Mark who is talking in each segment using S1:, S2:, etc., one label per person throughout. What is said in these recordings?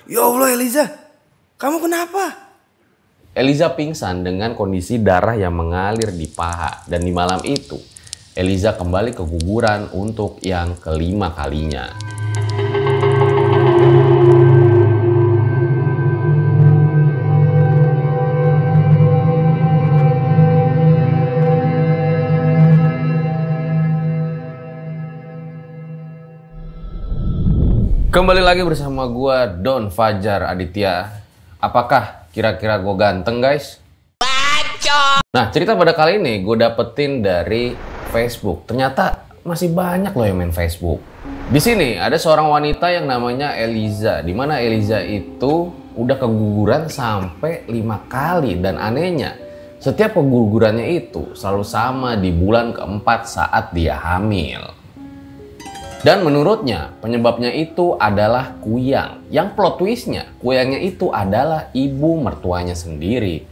S1: Ya Allah Eliza, kamu kenapa?
S2: Eliza pingsan dengan kondisi darah yang mengalir di paha. Dan di malam itu, Eliza kembali keguguran untuk yang kelima kalinya. Kembali lagi bersama gue, Don Fajar Aditya. Apakah kira-kira gue ganteng, guys? Nah, cerita pada kali ini gue dapetin dari Facebook. Ternyata masih banyak loh yang main Facebook. Di sini ada seorang wanita yang namanya Eliza. Dimana Eliza itu udah keguguran sampai 5 kali. Dan anehnya, setiap kegugurannya itu selalu sama di bulan keempat saat dia hamil. Dan menurutnya penyebabnya itu adalah kuyang. Yang plot twistnya, kuyangnya itu adalah ibu mertuanya sendiri.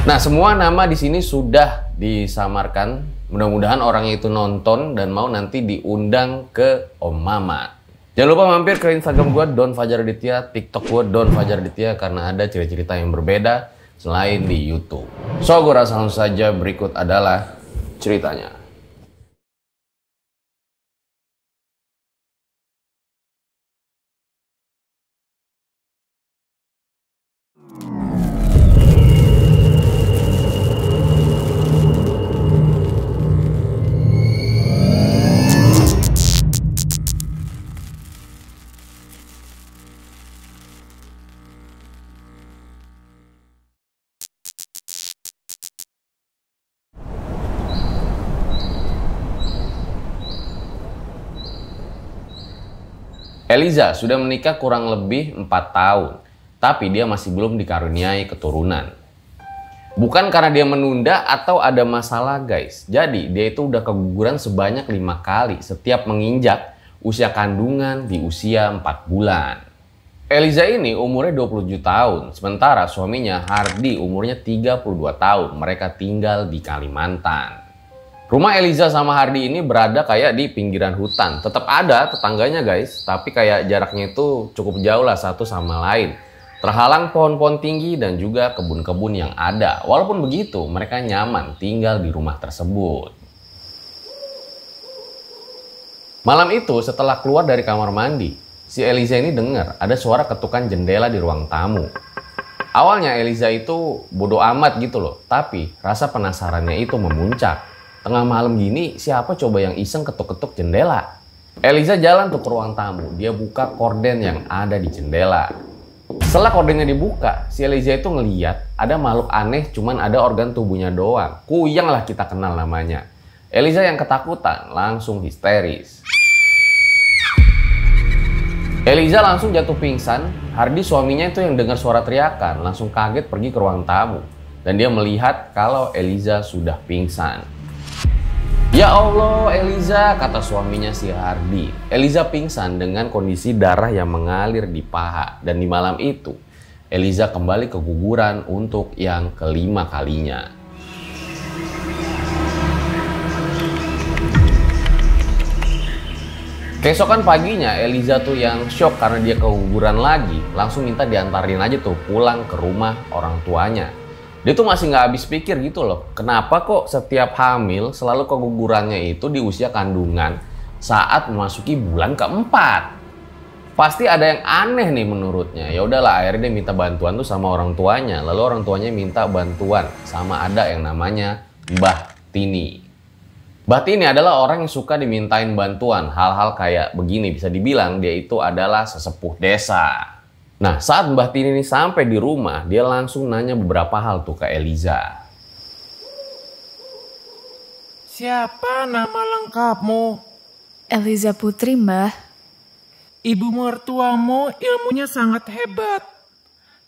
S2: Nah, semua nama di sini sudah disamarkan. Mudah-mudahan orang itu nonton dan mau nanti diundang ke Om Mama. Jangan lupa mampir ke Instagram gue, Don Fajar Aditya, TikTok gue, Don Fajar Aditya, karena ada cerita-cerita yang berbeda selain di YouTube. So, gue rasa langsung saja berikut adalah ceritanya. Eliza sudah menikah kurang lebih 4 tahun, tapi dia masih belum dikaruniai keturunan. Bukan karena dia menunda atau ada masalah, guys. Jadi dia itu udah keguguran sebanyak 5 kali setiap menginjak usia kandungan di usia 4 bulan. Eliza ini umurnya 27 tahun, sementara suaminya Hardy umurnya 32 tahun. Mereka tinggal di Kalimantan. Rumah Eliza sama Hardy ini berada kayak di pinggiran hutan. Tetap ada tetangganya, guys, tapi kayak jaraknya itu cukup jauh lah satu sama lain. Terhalang pohon-pohon tinggi dan juga kebun-kebun yang ada. Walaupun begitu, mereka nyaman tinggal di rumah tersebut. Malam itu setelah keluar dari kamar mandi, si Eliza ini dengar ada suara ketukan jendela di ruang tamu. Awalnya Eliza itu bodoh amat gitu loh, tapi rasa penasarannya itu memuncak. Tengah malam gini, siapa coba yang iseng ketuk-ketuk jendela? Eliza jalan tuh ke ruang tamu. Dia buka korden yang ada di jendela. Setelah kordennya dibuka, si Eliza itu ngeliat ada makhluk aneh, cuman ada organ tubuhnya doang. Kuyang lah kita kenal namanya. Eliza yang ketakutan langsung histeris. Eliza langsung jatuh pingsan. Hardy suaminya itu yang dengar suara teriakan langsung kaget pergi ke ruang tamu. Dan dia melihat kalau Eliza sudah pingsan. Ya Allah, Eliza, kata suaminya si Hardy. Eliza pingsan dengan kondisi darah yang mengalir di paha. Dan di malam itu, Eliza kembali keguguran untuk yang kelima kalinya. Keesokan paginya, Eliza tuh yang shock karena dia keguguran lagi. Langsung minta diantarin aja tuh pulang ke rumah orang tuanya. Dia tuh masih nggak habis pikir gitu loh. Kenapa kok setiap hamil selalu kegugurannya itu di usia kandungan saat memasuki bulan keempat? Pasti ada yang aneh nih menurutnya. Ya udahlah, akhirnya dia minta bantuan tuh sama orang tuanya. Lalu orang tuanya minta bantuan sama ada yang namanya Mbah Tini. Mbah Tini adalah orang yang suka dimintain bantuan. Hal-hal kayak begini bisa dibilang dia itu adalah sesepuh desa. Nah, saat Mbah Tini ini sampai di rumah, dia langsung nanya beberapa hal tuh ke Eliza.
S3: Siapa nama lengkapmu?
S4: Eliza Putri, Mbah.
S3: Ibu mertuamu ilmunya sangat hebat.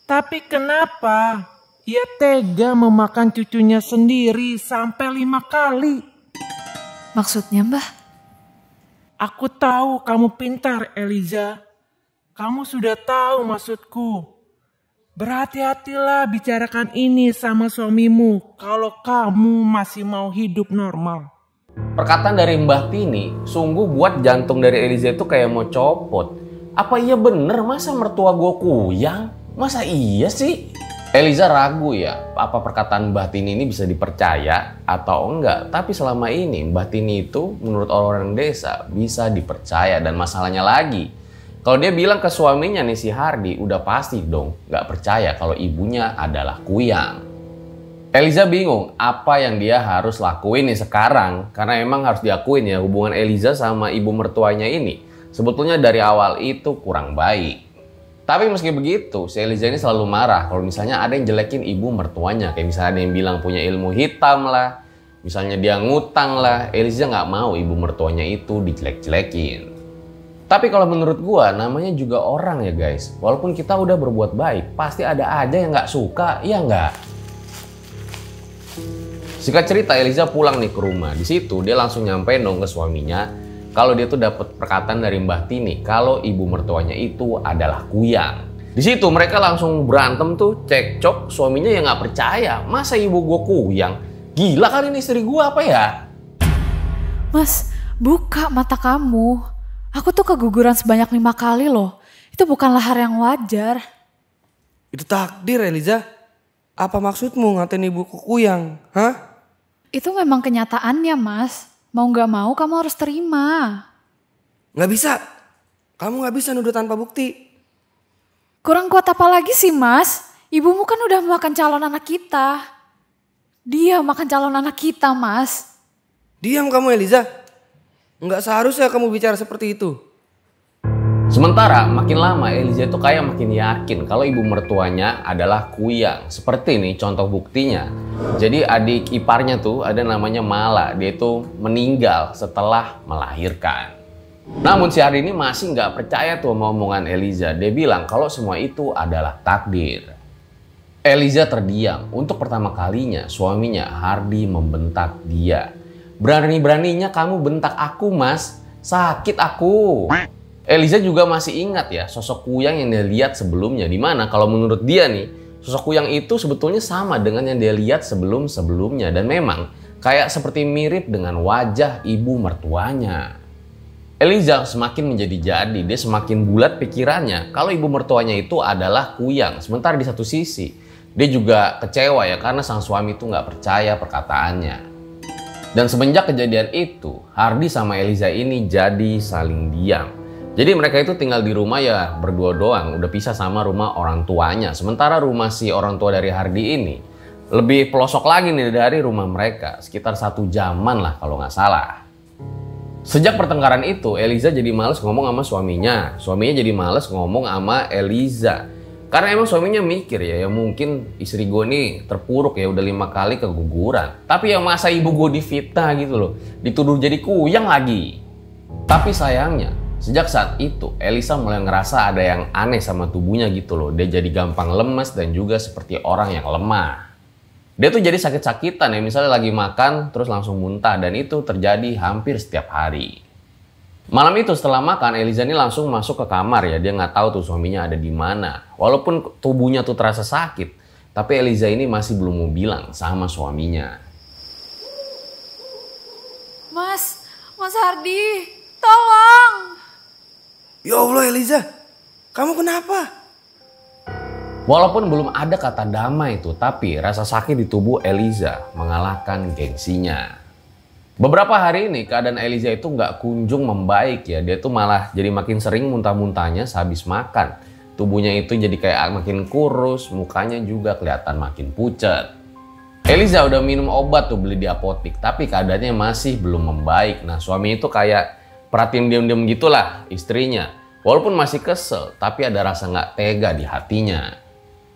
S3: Tapi kenapa ia tega memakan cucunya sendiri sampai 5 kali?
S4: Maksudnya, Mbah?
S3: Aku tahu kamu pintar, Eliza. Kamu sudah tahu maksudku. Berhati-hatilah bicarakan ini sama suamimu kalau kamu masih mau hidup normal.
S2: Perkataan dari Mbah Tini sungguh buat jantung dari Eliza itu kayak mau copot. Apa iya bener masa mertua gue kuyang? Masa iya sih? Eliza ragu ya, apa perkataan Mbah Tini ini bisa dipercaya atau enggak. Tapi selama ini Mbah Tini itu menurut orang-orang desa bisa dipercaya. Dan masalahnya lagi, kalau dia bilang ke suaminya nih si Hardi, udah pasti dong nggak percaya kalau ibunya adalah kuyang. Eliza bingung apa yang dia harus lakuin nih sekarang. Karena emang harus diakuin ya, hubungan Eliza sama ibu mertuanya ini sebetulnya dari awal itu kurang baik. Tapi meski begitu, si Eliza ini selalu marah kalau misalnya ada yang jelekin ibu mertuanya. Kayak misalnya ada yang bilang punya ilmu hitam lah, misalnya dia ngutang lah. Eliza nggak mau ibu mertuanya itu dijelek-jelekin. Tapi kalau menurut gua, namanya juga orang ya guys. Walaupun kita udah berbuat baik, pasti ada aja yang nggak suka, iya nggak? Singkat cerita, Eliza pulang nih ke rumah. Di situ dia langsung nyampein dong ke suaminya kalau dia tuh dapat perkataan dari Mbah Tini kalau ibu mertuanya itu adalah kuyang. Di situ mereka langsung berantem tuh, cekcok. Suaminya yang nggak percaya, masa ibu gua kuyang? Gila kali ini istri gua apa ya?
S4: Mas, buka mata kamu. Aku tuh keguguran sebanyak 5 kali loh. Itu bukanlah hal yang wajar.
S1: Itu takdir Eliza. Apa maksudmu ngatain ibuku kuyang? Hah?
S4: Itu memang kenyataannya, Mas. Mau gak mau kamu harus terima.
S1: Gak bisa. Kamu gak bisa nuduh tanpa bukti.
S4: Kurang kuat apa lagi sih, Mas? Ibumu kan udah makan calon anak kita. Dia makan calon anak kita, Mas.
S1: Diam kamu Eliza. Nggak seharusnya kamu bicara seperti itu.
S2: Sementara makin lama Eliza itu kayak makin yakin kalau ibu mertuanya adalah kuyang. Seperti nih contoh buktinya. Jadi adik iparnya tuh ada namanya Mala. Dia itu meninggal setelah melahirkan. Namun si Hardi ini masih nggak percaya tuh sama omongan Eliza. Dia bilang kalau semua itu adalah takdir. Eliza terdiam. Untuk pertama kalinya suaminya Hardi membentak dia. Berani-beraninya kamu bentak aku, Mas. Sakit aku. Eliza juga masih ingat ya sosok kuyang yang dia lihat sebelumnya. Dimana kalau menurut dia nih, sosok kuyang itu sebetulnya sama dengan yang dia lihat sebelum-sebelumnya. Dan memang kayak seperti mirip dengan wajah ibu mertuanya. Eliza semakin menjadi-jadi, dia semakin bulat pikirannya kalau ibu mertuanya itu adalah kuyang. Sementara di satu sisi, dia juga kecewa ya karena sang suami itu nggak percaya perkataannya. Dan semenjak kejadian itu, Hardi sama Eliza ini jadi saling diam. Jadi mereka itu tinggal di rumah ya berdua doang, udah pisah sama rumah orang tuanya. Sementara rumah si orang tua dari Hardi ini lebih pelosok lagi nih dari rumah mereka, sekitar 1 jaman lah kalau nggak salah. Sejak pertengkaran itu, Eliza jadi males ngomong sama suaminya. Suaminya jadi males ngomong sama Eliza. Karena emang suaminya mikir ya mungkin istri gue nih terpuruk ya udah 5 kali keguguran. Tapi ya masa ibu gue difitnah gitu loh, dituduh jadi kuyang lagi. Tapi sayangnya, sejak saat itu, Eliza mulai ngerasa ada yang aneh sama tubuhnya gitu loh. Dia jadi gampang lemes dan juga seperti orang yang lemah. Dia tuh jadi sakit-sakitan ya, misalnya lagi makan terus langsung muntah. Dan itu terjadi hampir setiap hari. Malam itu setelah makan, Eliza ini langsung masuk ke kamar ya. Dia nggak tahu tuh suaminya ada di mana. Walaupun tubuhnya tuh terasa sakit, tapi Eliza ini masih belum mau bilang sama suaminya.
S4: Mas Hardi, tolong.
S1: Ya Allah Eliza, kamu kenapa?
S2: Walaupun belum ada kata damai itu, tapi rasa sakit di tubuh Eliza mengalahkan gengsinya. Beberapa hari ini keadaan Eliza itu nggak kunjung membaik ya. Dia tuh malah jadi makin sering muntah-muntahnya sehabis makan. Tubuhnya itu jadi kayak makin kurus, mukanya juga kelihatan makin pucat. Eliza udah minum obat tuh beli di apotik, tapi keadaannya masih belum membaik. Nah suami itu kayak perhatiin diam-diam gitulah istrinya. Walaupun masih kesel, tapi ada rasa nggak tega di hatinya.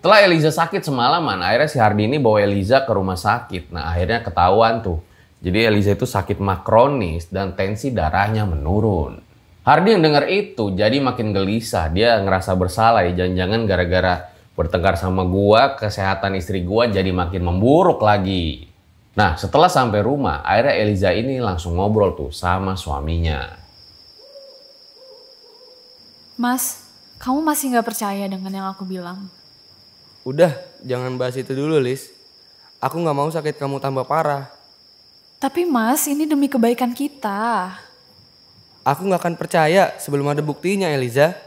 S2: Setelah Eliza sakit semalaman, akhirnya si Hardi ini bawa Eliza ke rumah sakit. Nah akhirnya ketahuan tuh. Jadi Eliza itu sakit mah kronis dan tensi darahnya menurun. Hardi yang dengar itu jadi makin gelisah. Dia ngerasa bersalah ya, jangan-jangan gara-gara bertengkar sama gua, kesehatan istri gua jadi makin memburuk lagi. Nah setelah sampai rumah, akhirnya Eliza ini langsung ngobrol tuh sama suaminya.
S4: Mas, kamu masih gak percaya dengan yang aku bilang?
S1: Udah, jangan bahas itu dulu Liz. Aku gak mau sakit kamu tambah parah.
S4: Tapi Mas, ini demi kebaikan kita.
S1: Aku gak akan percaya sebelum ada buktinya Eliza.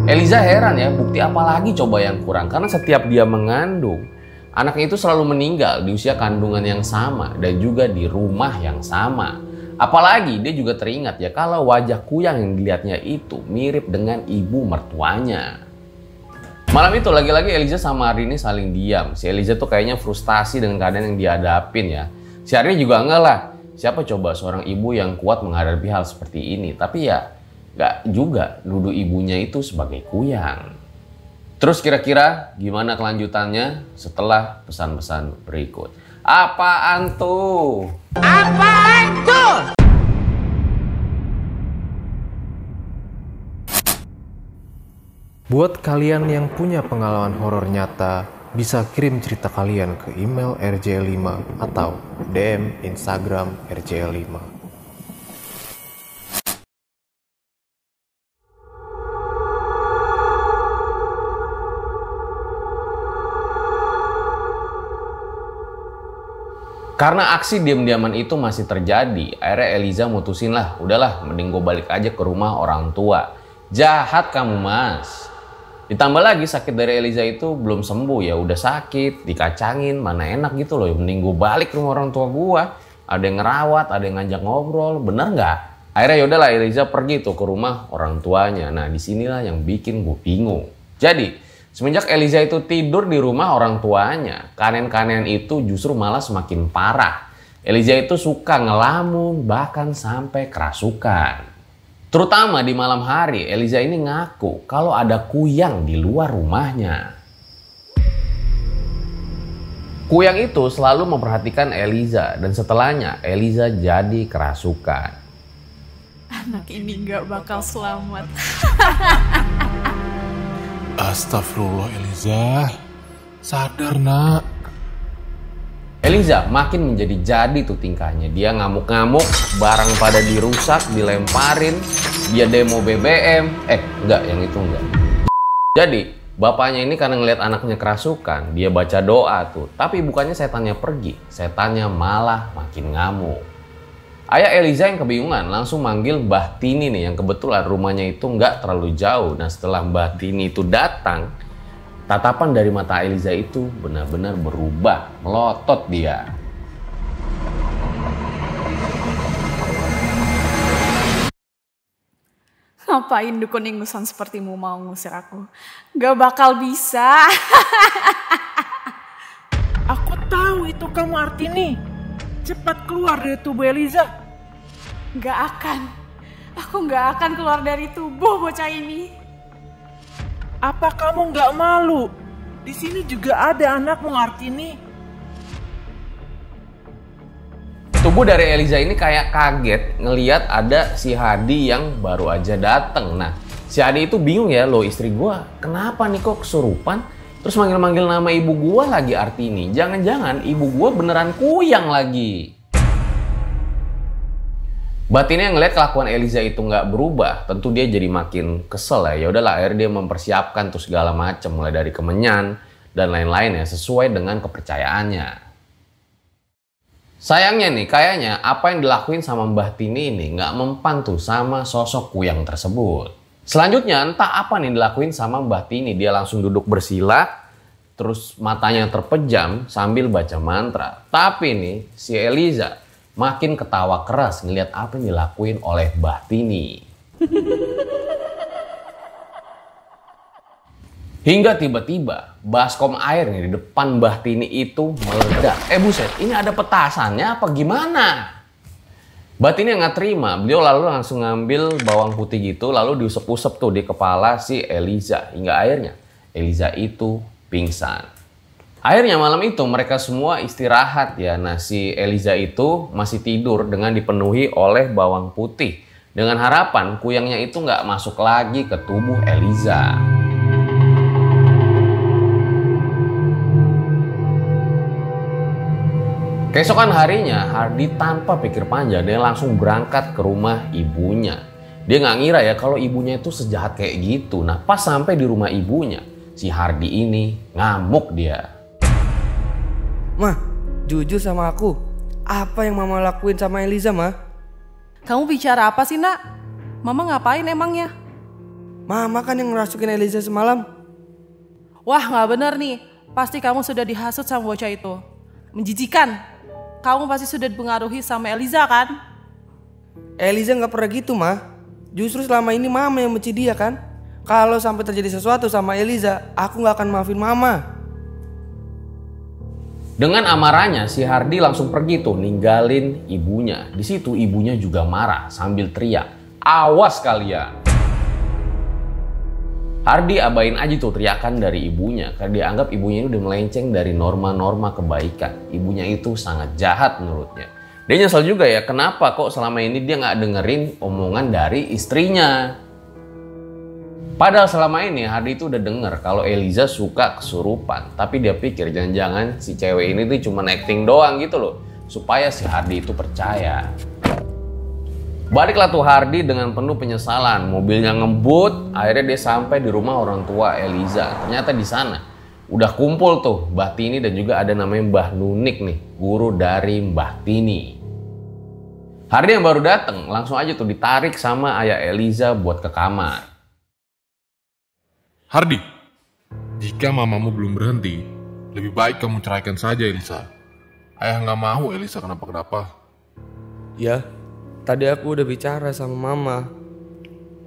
S2: Eliza heran ya, bukti apa lagi coba yang kurang? Karena setiap dia mengandung, anaknya itu selalu meninggal di usia kandungan yang sama dan juga di rumah yang sama. Apalagi dia juga teringat ya kalau wajah Kuyang yang dilihatnya itu mirip dengan ibu mertuanya. Malam itu lagi-lagi Eliza sama Ardini saling diam. Si Eliza tuh kayaknya frustasi dengan keadaan yang dihadapin ya. Si Ardini juga enggak lah. Siapa coba seorang ibu yang kuat menghadapi hal seperti ini. Tapi ya nggak juga nuduh ibunya itu sebagai Kuyang. Terus kira-kira gimana kelanjutannya setelah pesan-pesan berikut? Apaan tuh? Apaan tuh?
S5: Buat kalian yang punya pengalaman horor nyata, bisa kirim cerita kalian ke email rj5 atau DM Instagram rj5.
S2: Karena aksi diam-diaman itu masih terjadi, akhirnya Eliza mutusin lah, udahlah mending gue balik aja ke rumah orang tua. Jahat kamu mas. Ditambah lagi sakit dari Eliza itu belum sembuh ya, udah sakit, dikacangin, mana enak gitu loh. Mending gue balik ke rumah orang tua gue, ada yang ngerawat, ada yang ngajak ngobrol, bener nggak? Akhirnya yaudahlah Eliza pergi tuh ke rumah orang tuanya. Nah disinilah yang bikin gue bingung. Jadi semenjak Eliza itu tidur di rumah orang tuanya, kanen-kanen itu justru malah semakin parah. Eliza itu suka ngelamun, bahkan sampai kerasukan. Terutama di malam hari, Eliza ini ngaku kalau ada Kuyang di luar rumahnya. Kuyang itu selalu memperhatikan Eliza dan setelahnya Eliza jadi kerasukan.
S4: Anak ini gak bakal selamat.
S3: Astagfirullah Eliza, sadar nak.
S2: Eliza makin menjadi-jadi tuh tingkahnya. Dia ngamuk-ngamuk, barang pada dirusak, dilemparin, dia demo BBM. Enggak, yang itu enggak. Jadi bapaknya ini karena ngeliat anaknya kerasukan, dia baca doa tuh. Tapi bukannya setannya pergi, setannya malah makin ngamuk. Ayah Eliza yang kebingungan langsung manggil Mbah Tini nih, yang kebetulan rumahnya itu nggak terlalu jauh. Nah setelah Mbah Tini itu datang, tatapan dari mata Eliza itu benar-benar berubah, melotot dia.
S4: Ngapain dukun ingusan sepertimu mau ngusir aku? Gak bakal bisa.
S3: Aku tahu itu kamu Artini. Cepat keluar dari tubuh Eliza.
S4: Gak akan. Aku gak akan keluar dari tubuh bocah ini.
S3: Apa kamu nggak malu? Di sini juga ada anakmu Artini.
S2: Tubuh dari Eliza ini kayak kaget ngeliat ada si Hadi yang baru aja dateng. Nah, si Hadi itu bingung ya, loh istri gua kenapa nih kok kesurupan? Terus manggil-manggil nama ibu gua lagi Artini. Jangan-jangan ibu gua beneran Kuyang lagi. Batinnya ngeliat kelakuan Eliza itu nggak berubah, tentu dia jadi makin kesel ya. Ya udahlah, akhirnya dia mempersiapkan tuh segala macam, mulai dari kemenyan dan lain-lain ya, sesuai dengan kepercayaannya. Sayangnya nih, kayaknya apa yang dilakuin sama Mbah Tini ini nggak mempan tuh sama sosok Kuyang tersebut. Selanjutnya entah apa nih dilakuin sama Mbah Tini, dia langsung duduk bersila, terus matanya terpejam sambil baca mantra. Tapi nih si Eliza makin ketawa keras ngelihat apa yang dilakuin oleh Mbah Tini. Hingga tiba-tiba baskom air nih di depan Mbah Tini itu meledak. Buset, ini ada petasannya apa gimana? Mbah Tini yang nggak terima, beliau lalu langsung ngambil bawang putih gitu, lalu diusap-usap tuh di kepala si Eliza. Hingga akhirnya Eliza itu pingsan. Akhirnya malam itu mereka semua istirahat ya. Nah si Eliza itu masih tidur dengan dipenuhi oleh bawang putih. Dengan harapan Kuyangnya itu nggak masuk lagi ke tubuh Eliza. Keesokan harinya Hardi tanpa pikir panjang dia langsung berangkat ke rumah ibunya. Dia nggak ngira ya kalau ibunya itu sejahat kayak gitu. Nah pas sampai di rumah ibunya, si Hardi ini ngamuk dia.
S1: Mah, jujur sama aku. Apa yang mama lakuin sama Eliza, Mah?
S6: Kamu bicara apa sih, nak? Mama ngapain emangnya?
S1: Mama kan yang ngerasukin Eliza semalam.
S6: Wah, nggak bener nih. Pasti kamu sudah dihasut sama bocah itu. Menjijikan. Kamu pasti sudah dipengaruhi sama Eliza kan?
S1: Eliza nggak pernah gitu, Ma. Justru selama ini Mama yang benci dia kan. Kalau sampai terjadi sesuatu sama Eliza, aku nggak akan maafin Mama.
S2: Dengan amarahnya, si Hardy langsung pergi tuh ninggalin ibunya. Di situ ibunya juga marah sambil teriak, "Awas kalian!" Hardy abain aja tuh teriakan dari ibunya karena dianggap ibunya ini udah melenceng dari norma-norma kebaikan. Ibunya itu sangat jahat menurutnya. Dia nyesel juga ya, kenapa kok selama ini dia nggak dengerin omongan dari istrinya. Padahal selama ini Hardy itu udah denger kalau Eliza suka kesurupan. Tapi dia pikir jangan-jangan si cewek ini tuh cuma acting doang gitu loh. Supaya si Hardy itu percaya. Baliklah tuh Hardy dengan penuh penyesalan. Mobilnya ngebut, akhirnya dia sampai di rumah orang tua Eliza. Ternyata di sana udah kumpul tuh Mbah Tini dan juga ada namanya Mbah Nunik nih, guru dari Mbah Tini. Hardy yang baru datang langsung aja tuh ditarik sama ayah Eliza buat ke kamar.
S7: Hardy, jika mamamu belum berhenti, lebih baik kamu ceraikan saja Elisa. Ayah nggak mau Elisa kenapa-kenapa.
S1: Ya, tadi aku udah bicara sama Mama.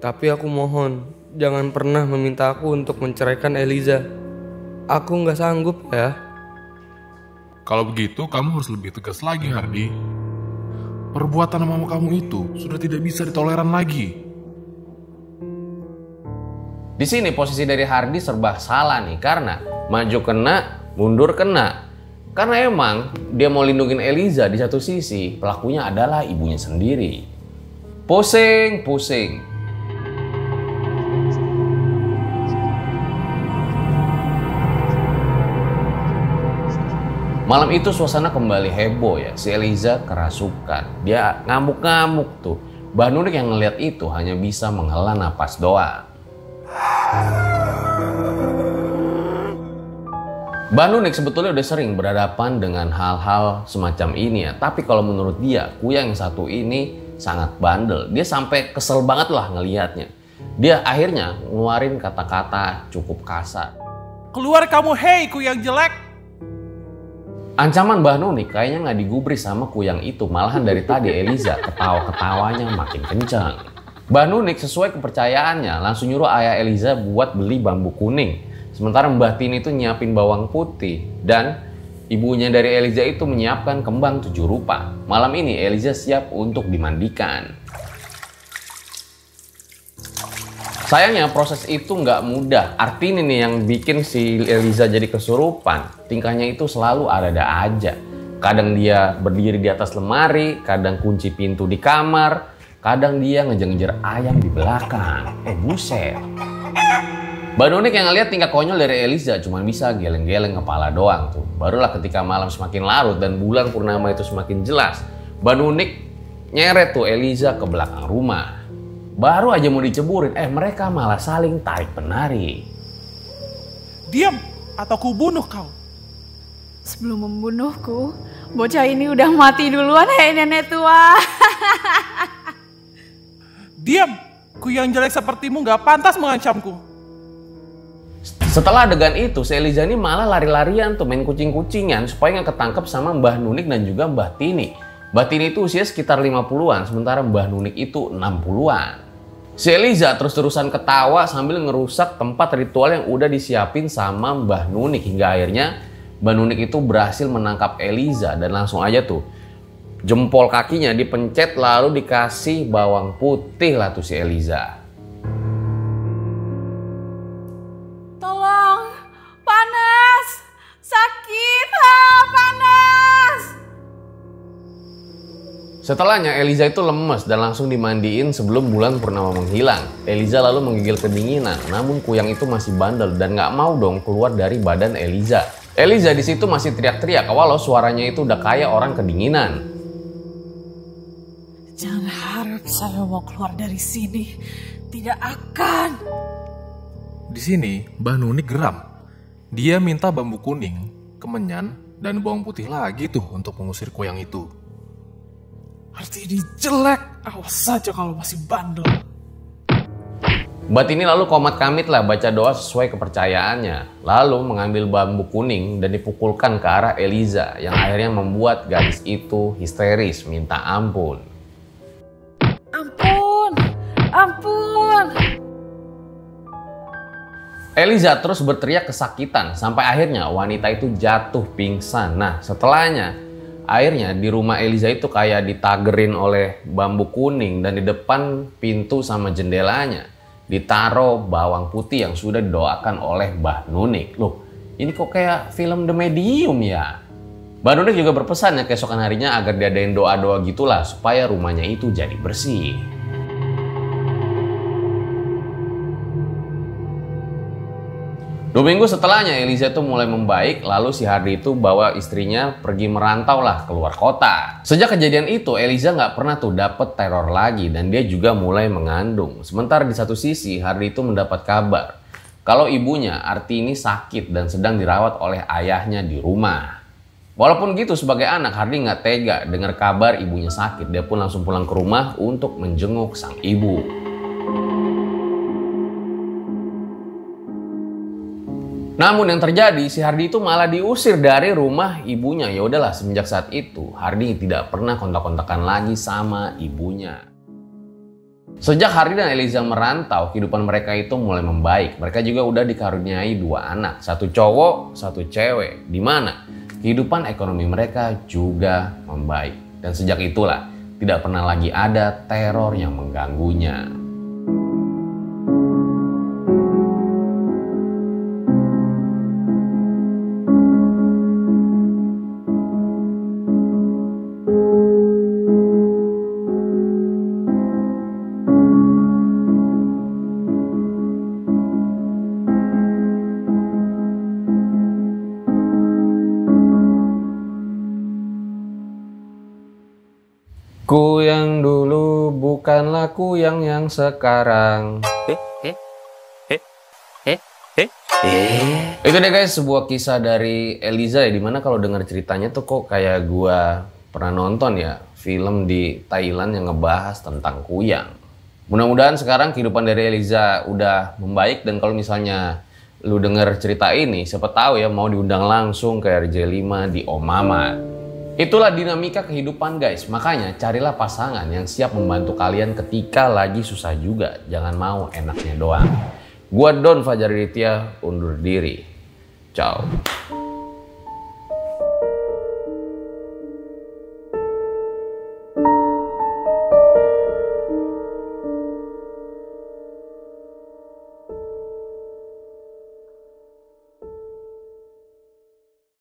S1: Tapi aku mohon, jangan pernah meminta aku untuk menceraikan Eliza. Aku nggak sanggup ya.
S7: Kalau begitu, kamu harus lebih tegas lagi Hardy. Perbuatan mama kamu itu sudah tidak bisa ditoleran lagi.
S2: Di sini posisi dari Hardy serba salah nih karena maju kena, mundur kena. Karena emang dia mau lindungin Eliza, di satu sisi pelakunya adalah ibunya sendiri. Pusing. Malam itu suasana kembali heboh ya. Si Eliza kerasukan. Dia ngamuk-ngamuk tuh. Mbah Nunik yang ngeliat itu hanya bisa menghela napas doang. Mbah Nunik sebetulnya udah sering berhadapan dengan hal-hal semacam ini ya. Tapi kalau menurut dia, kuyang yang satu ini sangat bandel. Dia sampai kesel banget lah ngelihatnya. Dia akhirnya ngeluarin kata-kata cukup kasar.
S3: Keluar kamu, hei kuyang jelek!
S2: Ancaman Mbah Nunik kayaknya nggak digubris sama kuyang itu. Malahan dari tadi Eliza ketawa-ketawanya makin kencang. Mbah Nunik sesuai kepercayaannya langsung nyuruh ayah Eliza buat beli bambu kuning. Sementara Mbah Tini itu nyiapin bawang putih dan ibunya dari Eliza itu menyiapkan kembang 7 rupa. Malam ini Eliza siap untuk dimandikan. Sayangnya proses itu nggak mudah. Artini nih yang bikin si Eliza jadi kesurupan. Tingkahnya itu selalu ada aja. Kadang dia berdiri di atas lemari, kadang kunci pintu di kamar, kadang dia ngejar-ngejar ayam di belakang. Buset. Mbah Nunik yang ngeliat tingkah konyol dari Eliza cuma bisa geleng-geleng kepala doang tuh. Barulah ketika malam semakin larut dan bulan purnama itu semakin jelas, Mbah Nunik nyeret tuh Eliza ke belakang rumah. Baru aja mau diceburin, mereka malah saling tarik penari.
S3: Diam atau ku bunuh kau.
S4: Sebelum membunuhku, bocah ini udah mati duluan, hei nenek tua.
S3: Diam, kuyang jelek sepertimu gak pantas mengancamku.
S2: Setelah adegan itu, si Eliza ini malah lari-larian tuh main kucing-kucingan supaya nggak ketangkep sama Mbah Nunik dan juga Mbah Tini. Mbah Tini itu usia sekitar 50-an, sementara Mbah Nunik itu 60-an. Si Eliza terus-terusan ketawa sambil ngerusak tempat ritual yang udah disiapin sama Mbah Nunik. Hingga akhirnya Mbah Nunik itu berhasil menangkap Eliza dan langsung aja tuh jempol kakinya dipencet lalu dikasih bawang putih lah tuh si Eliza.
S4: Tolong, panas, sakit, panas.
S2: Setelahnya Eliza itu lemes dan langsung dimandiin sebelum bulan purnama menghilang. Eliza lalu menggigil kedinginan, namun kuyang itu masih bandel dan nggak mau dong keluar dari badan Eliza. Eliza di situ masih teriak-teriak walau suaranya itu udah kayak orang kedinginan.
S4: Jangan harap saya mau keluar dari sini, tidak akan.
S7: Di sini, Mbah Nunik geram. Dia minta bambu kuning, kemenyan, dan bawang putih lagi tuh untuk mengusir kuyang itu.
S3: Arti ini jelek, awas saja kalau masih bandel.
S2: Bat ini lalu komat kamit lah baca doa sesuai kepercayaannya. Lalu mengambil bambu kuning dan dipukulkan ke arah Eliza yang akhirnya membuat gadis itu histeris minta ampun.
S4: Ampun, ampun.
S2: Eliza terus berteriak kesakitan sampai akhirnya wanita itu jatuh pingsan. Nah setelahnya akhirnya di rumah Eliza itu kayak ditagerin oleh bambu kuning dan di depan pintu sama jendelanya ditaruh bawang putih yang sudah didoakan oleh Mbah Nunik. Loh, ini kok kayak film The Medium ya? Mbah Nunik juga berpesan ya keesokan harinya agar diadain doa-doa gitulah supaya rumahnya itu jadi bersih. 2 minggu setelahnya Eliza itu mulai membaik, lalu si Hardy itu bawa istrinya pergi merantau lah keluar kota. Sejak kejadian itu Eliza nggak pernah tuh dapet teror lagi dan dia juga mulai mengandung. Sementara di satu sisi Hardy itu mendapat kabar kalau ibunya Artini sakit dan sedang dirawat oleh ayahnya di rumah. Walaupun gitu sebagai anak Hardy nggak tega dengar kabar ibunya sakit. Dia pun langsung pulang ke rumah untuk menjenguk sang ibu. Namun yang terjadi, si Hardy itu malah diusir dari rumah ibunya. Ya udahlah, semenjak saat itu Hardy tidak pernah kontak-kontakan lagi sama ibunya. Sejak Hardy dan Eliza merantau, kehidupan mereka itu mulai membaik. Mereka juga udah dikaruniai 2 anak, 1 cowok, 1 cewek. Di mana kehidupan ekonomi mereka juga membaik. Dan sejak itulah tidak pernah lagi ada teror yang mengganggunya. Ku yang dulu bukanlah ku yang sekarang. Itu deh guys, sebuah kisah dari Eliza ya, dimana kalau dengar ceritanya tuh kok kayak gua pernah nonton ya film di Thailand yang ngebahas tentang kuyang. Mudah-mudahan sekarang kehidupan dari Eliza udah membaik, dan kalau misalnya lu denger cerita ini, siapa tahu ya mau diundang langsung ke RJ5 di Om Mamat. Itulah dinamika kehidupan guys, makanya carilah pasangan yang siap membantu kalian ketika lagi susah juga. Jangan mau enaknya doang. Gua Don Fajar Aditya undur diri. Ciao.